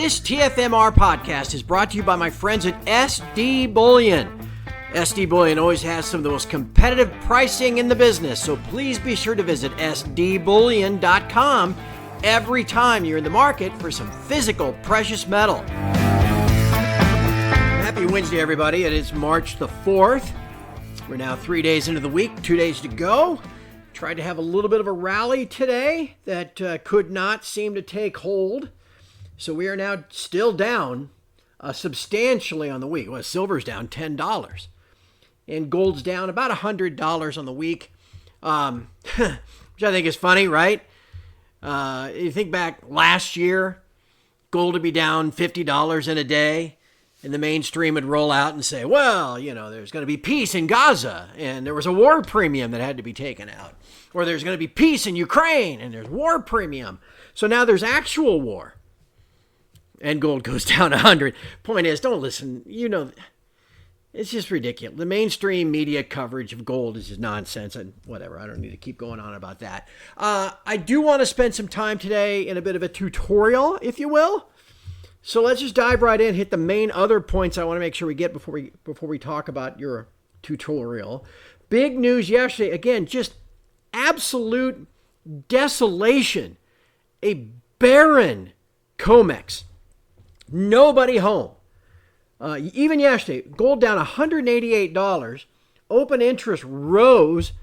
This TFMR podcast is brought to you by my friends at SD Bullion. SD Bullion always has some of the most competitive pricing in the business, so please be sure to visit sdbullion.com every time you're in the market for some physical precious metal. Happy Wednesday, everybody. It is March the 4th. We're now 3 days into the week, 2 days to go. Tried to have a little bit of a rally today that could not seem to take hold. So we are now still down substantially on the week. Well, silver's down $10. And gold's down about $100 on the week, which I think is funny, right? You think back last year, gold would be down $50 in a day, and the mainstream would roll out and say, well, you know, there's going to be peace in Gaza, and there was a war premium that had to be taken out. Or there's going to be peace in Ukraine, and there's war premium. So now there's actual war. And gold goes down 100. Point is, don't listen. You know, it's just ridiculous. The mainstream media coverage of gold is just nonsense and whatever. I don't need to keep going on about that. I do want to spend some time today in a bit of a tutorial, if you will. So let's just dive right in, hit the main other points I want to make sure we get before we talk about your tutorial. Big news yesterday. Again, just absolute desolation. A barren COMEX. Nobody home. Even yesterday, gold down $188. Open interest rose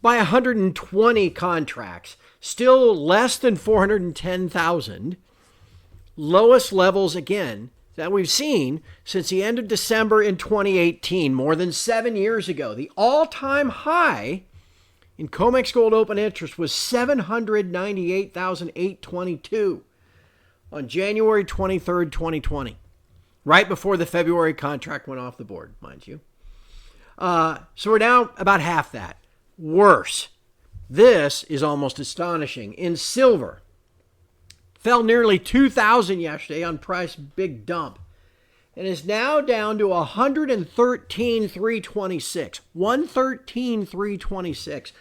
by 120 contracts. Still less than 410,000. Lowest levels, again, that we've seen since the end of December in 2018, more than 7 years ago. The all-time high in COMEX gold open interest was 798,822 on January 23rd, 2020. Right before the February contract went off the board, mind you. So we're now about half that. Worse. This is almost astonishing. In silver, fell nearly 2,000 yesterday on price big dump, and is now down to 113,326. 113,326.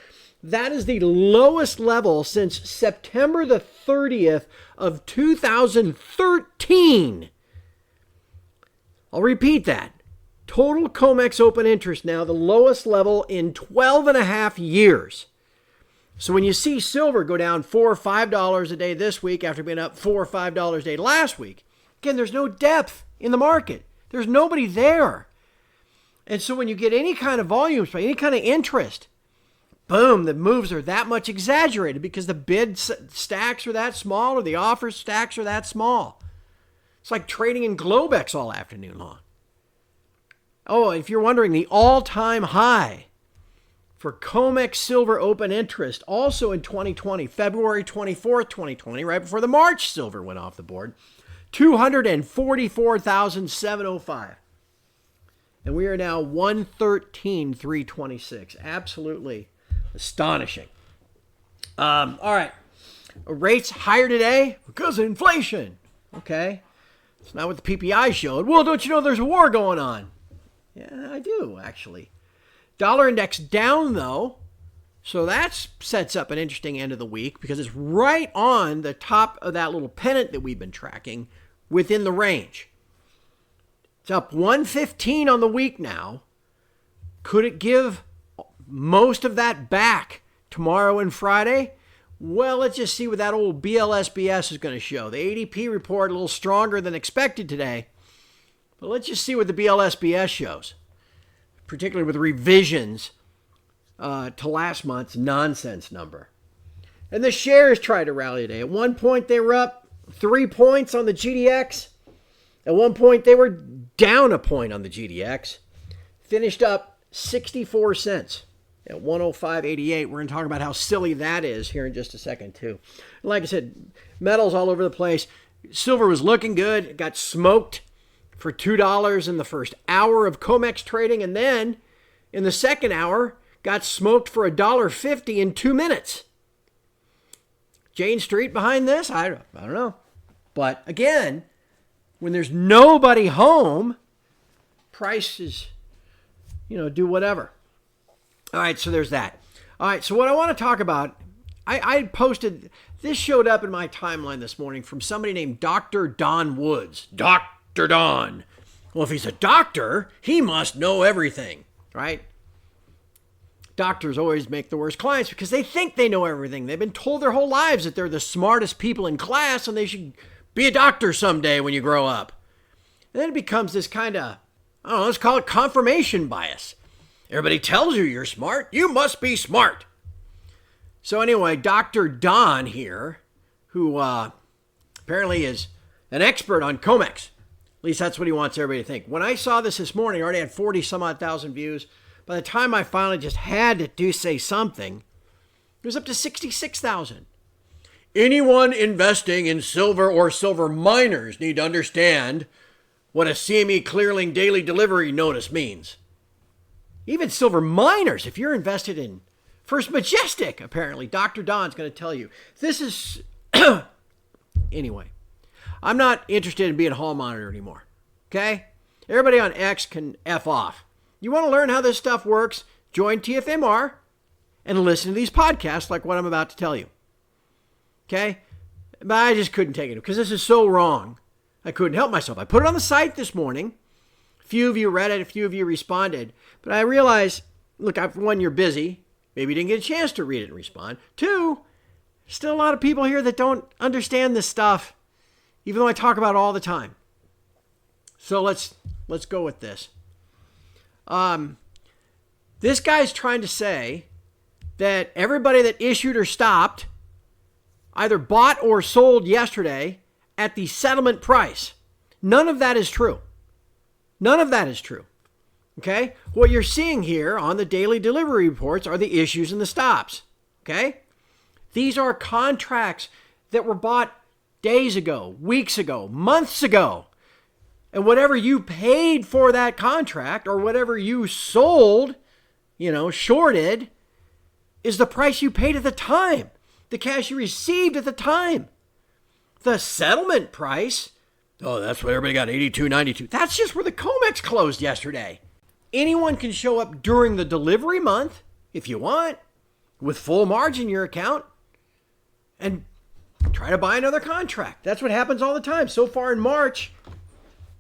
That is the lowest level since September the 30th of 2013. I'll repeat that. Total COMEX open interest now the lowest level in 12 and a half years. So when you see silver go down $4 or $5 a day this week after being up $4 or $5 a day last week, again, there's no depth in the market. There's nobody there. And so when you get any kind of volume, any kind of interest, boom, the moves are that much exaggerated because the bid stacks are that small or the offer stacks are that small. It's like trading in Globex all afternoon long. Oh, if you're wondering, the all-time high for COMEX silver open interest, also in 2020, February 24th, 2020, right before the March silver went off the board, 244,705. And we are now 113,326. Absolutely astonishing. All right. Rates higher today because of inflation. Okay. It's not what the PPI showed. Well, don't you know there's a war going on? Yeah, I do, actually. Dollar index down, though. So that sets up an interesting end of the week because it's right on the top of that little pennant that we've been tracking within the range. It's up 115 on the week now. Could it give most of that back tomorrow and Friday? Well, let's just see what that old BLSBS is going to show. The ADP report a little stronger than expected today. But let's just see what the BLSBS shows, particularly with revisions to last month's nonsense number. And the shares tried to rally today. At one point, they were up 3 points on the GDX. At one point, they were down a point on the GDX. Finished up 64 cents. At 105.88, we're going to talk about how silly that is here in just a second, too. Like I said, metals all over the place. Silver was looking good. It got smoked for $2 in the first hour of COMEX trading, and then in the second hour, got smoked for $1.50 in 2 minutes. Jane Street behind this? I don't know. But again, when there's nobody home, prices, do whatever. All right, so there's that. All right, so what I want to talk about I posted, this showed up in my timeline this morning from somebody named Dr. Don Woods. Dr. Don. Well, if he's a doctor, he must know everything, right? Doctors always make the worst clients because they think they know everything. They've been told their whole lives that they're the smartest people in class and they should be a doctor someday when you grow up. And then it becomes this kind of, I don't know, let's call it confirmation bias. Everybody tells you you're smart. You must be smart. So anyway, Dr. Don here, who apparently is an expert on COMEX. At least that's what he wants everybody to think. When I saw this morning, I already had 40 some odd thousand views. By the time I finally just had to say something, it was up to 66,000. Anyone investing in silver or silver miners need to understand what a CME Clearlink daily delivery notice means. Even silver miners, if you're invested in First Majestic, apparently, Dr. Don's going to tell you. This is... Anyway, I'm not interested in being a hall monitor anymore, okay? Everybody on X can F off. You want to learn how this stuff works, join TFMR and listen to these podcasts like what I'm about to tell you, okay? But I just couldn't take it because this is so wrong. I couldn't help myself. I put it on the site this morning. A few of you read it, a few of you responded. But I realized, look, one, you're busy. Maybe you didn't get a chance to read it and respond. Two, still a lot of people here that don't understand this stuff, even though I talk about it all the time. So let's go with this. This guy's trying to say that everybody that issued or stopped either bought or sold yesterday at the settlement price. None of that is true. None of that is true. Okay? What you're seeing here on the daily delivery reports are the issues and the stops. Okay? These are contracts that were bought days ago, weeks ago, months ago. And whatever you paid for that contract or whatever you sold, shorted, is the price you paid at the time. The cash you received at the time. The settlement price, that's what everybody got, 82.92. That's just where the COMEX closed yesterday. Anyone can show up during the delivery month, if you want, with full margin in your account, and try to buy another contract. That's what happens all the time. So far in March,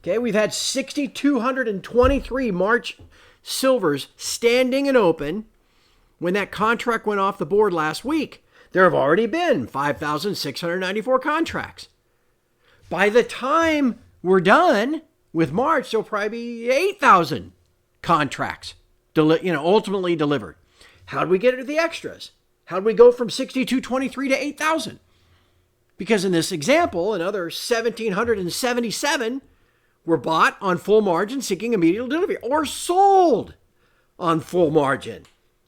okay, we've had 6,223 March silvers standing and open when that contract went off the board last week. There have already been 5,694 contracts. By the time we're done with March, there'll probably be 8,000 contracts ultimately delivered. How did we get to the extras? How did we go from 6,223 to 8,000? Because in this example, another 1,777 were bought on full margin seeking immediate delivery or sold on full margin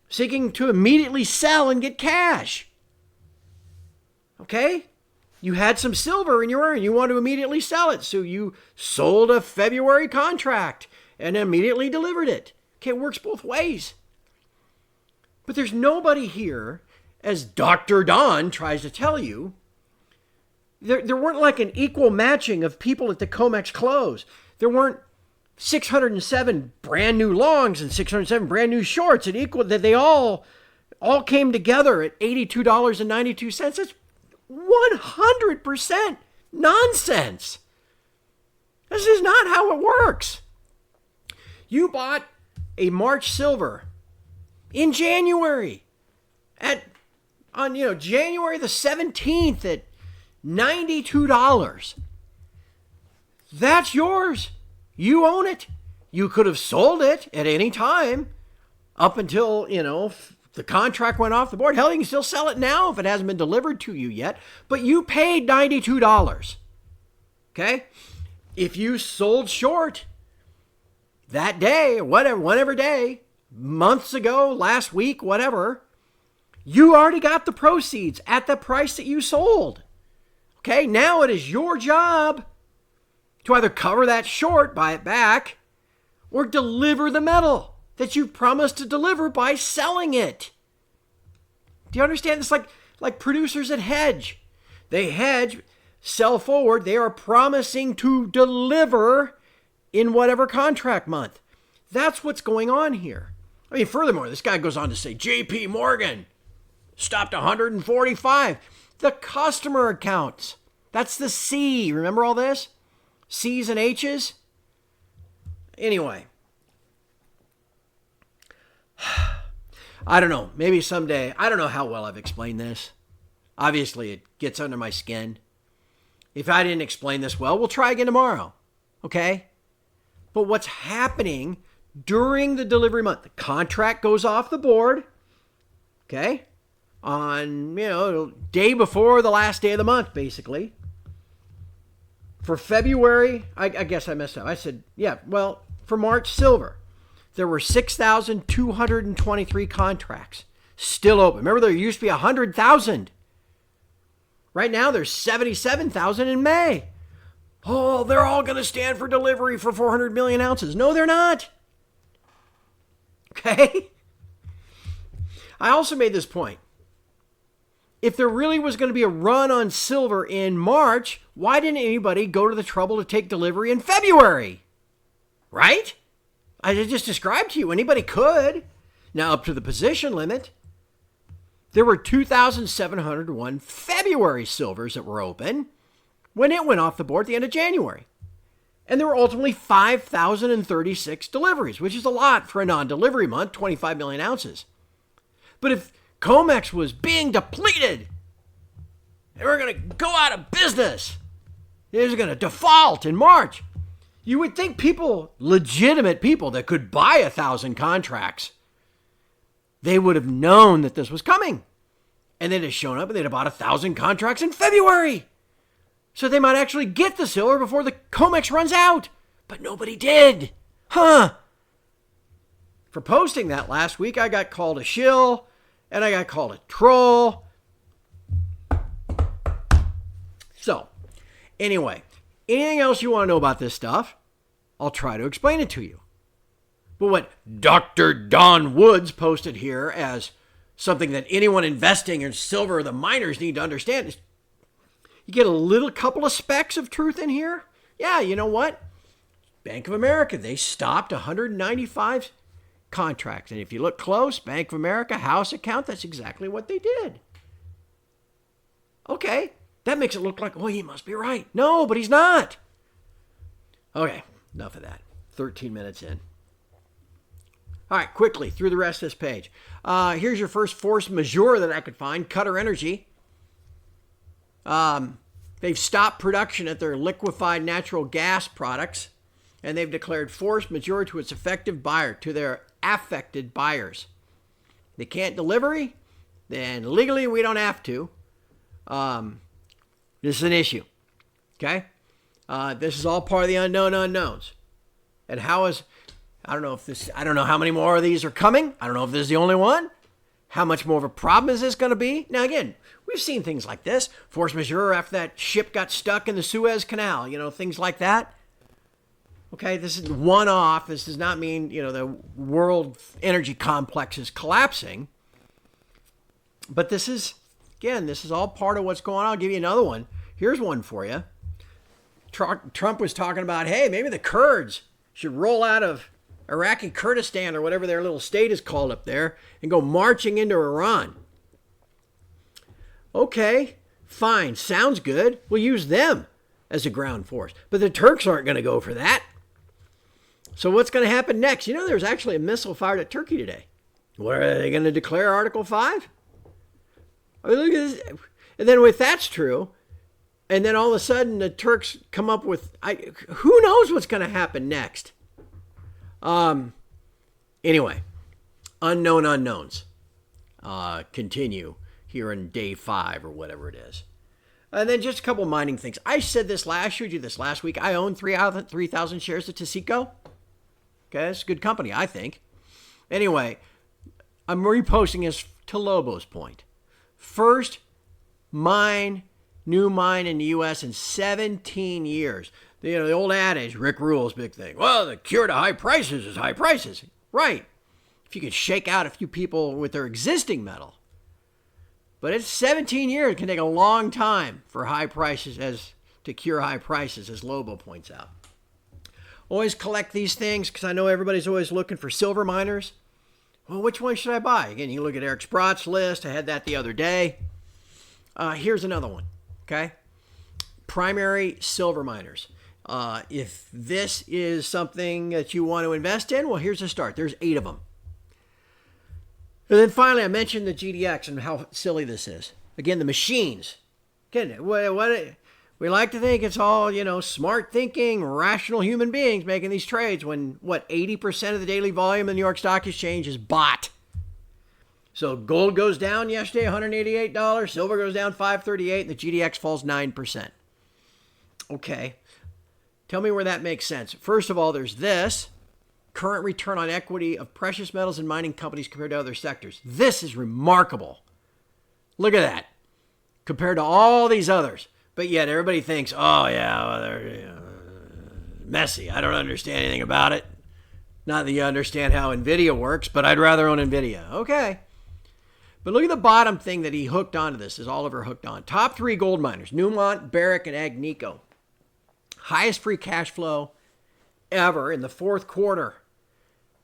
seeking to immediately sell and get cash. Okay? You had some silver in your urn. You want to immediately sell it. So you sold a February contract and immediately delivered it. Okay, it works both ways. But there's nobody here, as Dr. Don tries to tell you, there weren't like an equal matching of people at the COMEX close. There weren't 607 brand new longs and 607 brand new shorts at equal, that they all came together at $82.92. That's 100% nonsense. This is not how it works. You bought a March silver in January on January the 17th at $92. That's yours. You own it. You could have sold it at any time up until, the contract went off the board. Hell, you can still sell it now if it hasn't been delivered to you yet. But you paid $92. Okay? If you sold short that day, or whatever day, months ago, last week, whatever, you already got the proceeds at the price that you sold. Okay? Now it is your job to either cover that short, buy it back, or deliver the metal that you promised to deliver by selling it. Do you understand? It's like producers that hedge. They hedge, sell forward. They are promising to deliver in whatever contract month. That's what's going on here. I mean, furthermore, this guy goes on to say, JP Morgan, stopped 145. The customer accounts. That's the C. Remember all this? C's and H's? Anyway. I don't know. Maybe someday. I don't know how well I've explained this. Obviously, it gets under my skin. If I didn't explain this well, we'll try again tomorrow. Okay? But what's happening during the delivery month? The contract goes off the board. Okay? On, day before the last day of the month, basically. For February, I guess I messed up. I said, for March silver, there were 6,223 contracts still open. Remember, there used to be 100,000. Right now, there's 77,000 in May. Oh, they're all going to stand for delivery for 400 million ounces. No, they're not. Okay? I also made this point. If there really was going to be a run on silver in March, why didn't anybody go to the trouble to take delivery in February? Right? I just described to you. Anybody could. Now, up to the position limit, there were 2,701 February silvers that were open when it went off the board at the end of January. And there were ultimately 5,036 deliveries, which is a lot for a non-delivery month, 25 million ounces. But if COMEX was being depleted, they were going to go out of business, it was going to default in March, you would think people, legitimate people that could buy 1,000 contracts, they would have known that this was coming. And they'd have shown up and they'd have bought 1,000 contracts in February. So they might actually get the silver before the COMEX runs out. But nobody did. For posting that last week, I got called a shill and I got called a troll. So, anyway, anything else you want to know about this stuff, I'll try to explain it to you. But what Dr. Don Woods posted here as something that anyone investing in silver or the miners need to understand is you get a little couple of specks of truth in here. Yeah, you know what? Bank of America, they stopped 195 contracts. And if you look close, Bank of America house account, that's exactly what they did. Okay, that makes it look like, he must be right. No, but he's not. Okay, enough of that. 13 minutes in. All right, quickly through the rest of this page. Here's your first force majeure that I could find, Qatar Energy. They've stopped production at their liquefied natural gas products, and they've declared force majeure to its affected buyers. They can't deliver, then legally we don't have to. This is an issue. Okay? This is all part of the unknown unknowns. And I don't know how many more of these are coming. I don't know if this is the only one. How much more of a problem is this going to be? Now, again, we've seen things like this. Force majeure after that ship got stuck in the Suez Canal, things like that. Okay, this is one-off. This does not mean, the world energy complex is collapsing. But this is all part of what's going on. I'll give you another one. Here's one for you. Trump was talking about, hey, maybe the Kurds should roll out of Iraqi Kurdistan or whatever their little state is called up there and go marching into Iran. Okay, fine. Sounds good. We'll use them as a ground force. But the Turks aren't going to go for that. So what's going to happen next? There's actually a missile fired at Turkey today. What, are they going to declare Article 5? I mean, look at this. And then if that's true, and then all of a sudden the Turks come up with, who knows what's going to happen next? Anyway, unknown unknowns continue here in day 5 or whatever it is. And then just a couple mining things. I showed you this last week. I own 3,000 shares of Taseko. Okay, it's a good company, I think. Anyway, I'm reposting this to Lobo's point. First new mine in the U.S. in 17 years. The old adage, Rick Rule's big thing. Well, the cure to high prices is high prices. Right. If you could shake out a few people with their existing metal. But it's 17 years. It can take a long time for high prices to cure high prices, as Lobo points out. Always collect these things because I know everybody's always looking for silver miners. Well, which one should I buy? Again, you look at Eric Sprott's list. I had that the other day. Here's another one, okay? Primary silver miners. If this is something that you want to invest in, well, here's a start. There's 8 of them. And then finally, I mentioned the GDX and how silly this is. Again, the machines. Again, we like to think it's all, smart thinking, rational human beings making these trades when, 80% of the daily volume in the New York Stock Exchange is bought. So gold goes down yesterday, $188. Silver goes down $538, and the GDX falls 9%. Okay. Tell me where that makes sense. First of all, there's this. Current return on equity of precious metals and mining companies compared to other sectors. This is remarkable. Look at that. Compared to all these others. But yet everybody thinks, oh yeah, well, they're messy. I don't understand anything about it. Not that you understand how NVIDIA works, but I'd rather own NVIDIA. Okay. But look at the bottom thing that he hooked onto this, is Oliver hooked on. Top 3 gold miners, Newmont, Barrick, and Agnico. Highest free cash flow ever in the fourth quarter.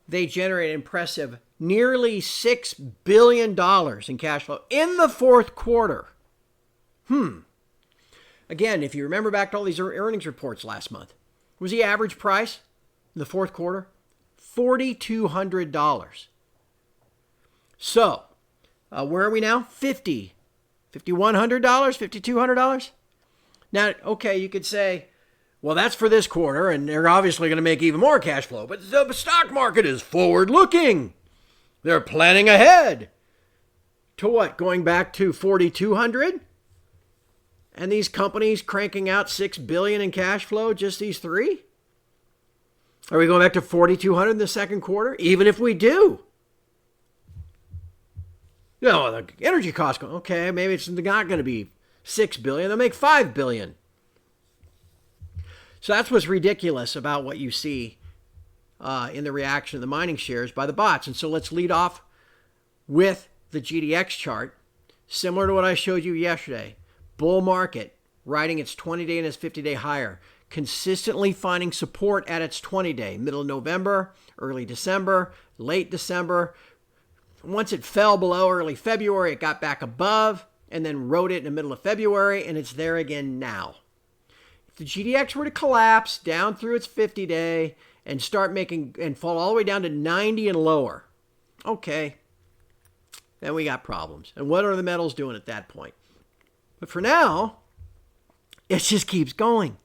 They generated impressive nearly $6 billion in cash flow in the fourth quarter. Again, if you remember back to all these earnings reports last month, was the average price in the fourth quarter? $4,200. So, where are we now? $5,100, $5,200? Now, okay, you could say, well, that's for this quarter, and they're obviously going to make even more cash flow. But the stock market is forward-looking. They're planning ahead. To what? Going back to 4,200? And these companies cranking out $6 billion in cash flow, just these 3? Are we going back to 4,200 in the second quarter? Even if we do. The energy costs, okay, maybe it's not going to be $6 billion. They'll make $5 billion. So that's what's ridiculous about what you see in the reaction of the mining shares by the bots. And so let's lead off with the GDX chart, similar to what I showed you yesterday. Bull market, riding its 20-day and its 50-day higher, consistently finding support at its 20-day, middle of November, early December, late December. Once it fell below early February, it got back above and then rode it in the middle of February, and it's there again now. If the GDX were to collapse down through its 50-day and start making and fall all the way down to 90 and lower, okay, then we got problems. And what are the metals doing at that point? But for now, it just keeps going.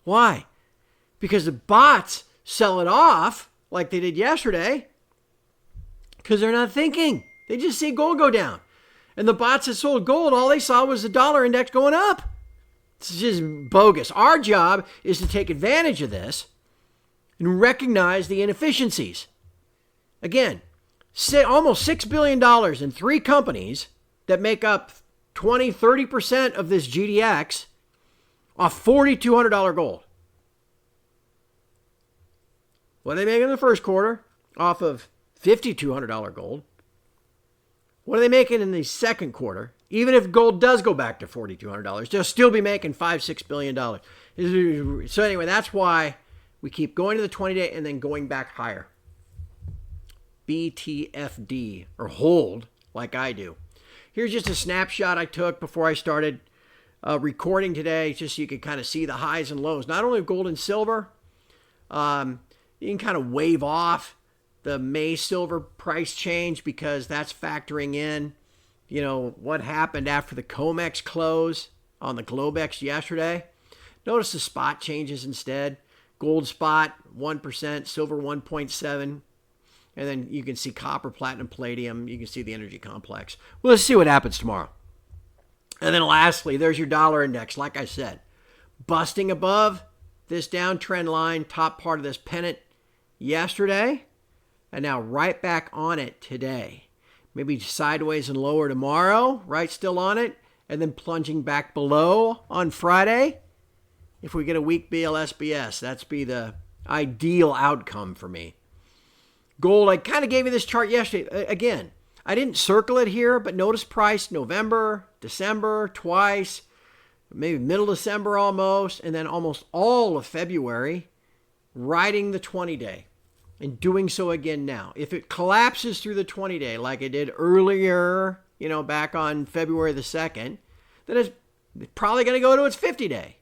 Why? Because the bots sell it off like they did yesterday because they're not thinking. They just see gold go down. And the bots that sold gold, all they saw was the dollar index going up. It's just bogus. Our job is to take advantage of this and recognize the inefficiencies. Again, almost $6 billion in 3 companies that make up 20, 30% of this GDX off $4,200 gold. What are they making in the first quarter off of $5,200 gold? What are they making in the second quarter? Even if gold does go back to $4,200, they'll still be making $5-6 billion. So anyway, that's why we keep going to the 20-day and then going back higher. BTFD, or hold, like I do. Here's just a snapshot I took before I started recording today, just so you could kind of see the highs and lows, not only of gold and silver. You can kind of wave off the May silver price change because that's factoring in, what happened after the COMEX close on the Globex yesterday. Notice the spot changes instead. Gold spot 1%, silver 1.7%. And then you can see copper, platinum, palladium. You can see the energy complex. Well, let's see what happens tomorrow. And then lastly, there's your dollar index. Like I said, busting above this downtrend line, top part of this pennant yesterday, and now right back on it today. Maybe sideways and lower tomorrow, right, still on it, and then plunging back below on Friday. If we get a weak BLSBS, that's be the ideal outcome for me. Gold, I kind of gave you this chart yesterday. Again, I didn't circle it here, but notice price November, December, twice, maybe middle December almost, and then almost all of February, riding the 20-day. and doing so again now. If it collapses through the 20-day like it did earlier, back on February the 2nd, then it's probably going to go to its 50-day.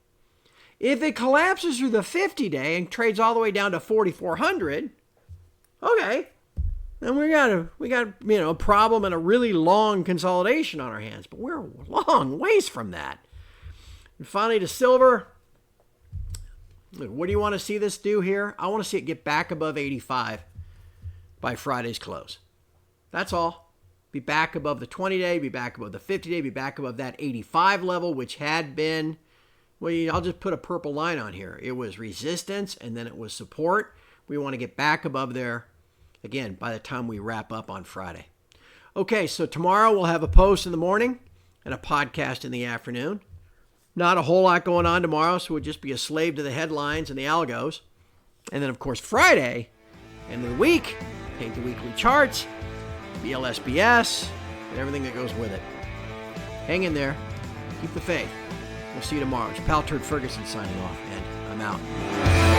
If it collapses through the 50-day and trades all the way down to 4,400, okay, then we got a problem and a really long consolidation on our hands. But we're a long ways from that. And finally, to silver. What do you want to see this do here? I want to see it get back above 85 by Friday's close. That's all. Be back above the 20-day, be back above the 50-day, be back above that 85 level, which had been, I'll just put a purple line on here. It was resistance, and then it was support. We want to get back above there, again, by the time we wrap up on Friday. Okay, so tomorrow we'll have a post in the morning and a podcast in the afternoon. Not a whole lot going on tomorrow, so we'll just be a slave to the headlines and the algos. And then, of course, Friday, end of the week, take the weekly charts, BLSBS, and everything that goes with it. Hang in there. Keep the faith. We'll see you tomorrow. It's Pal Turd Ferguson signing off, and I'm out.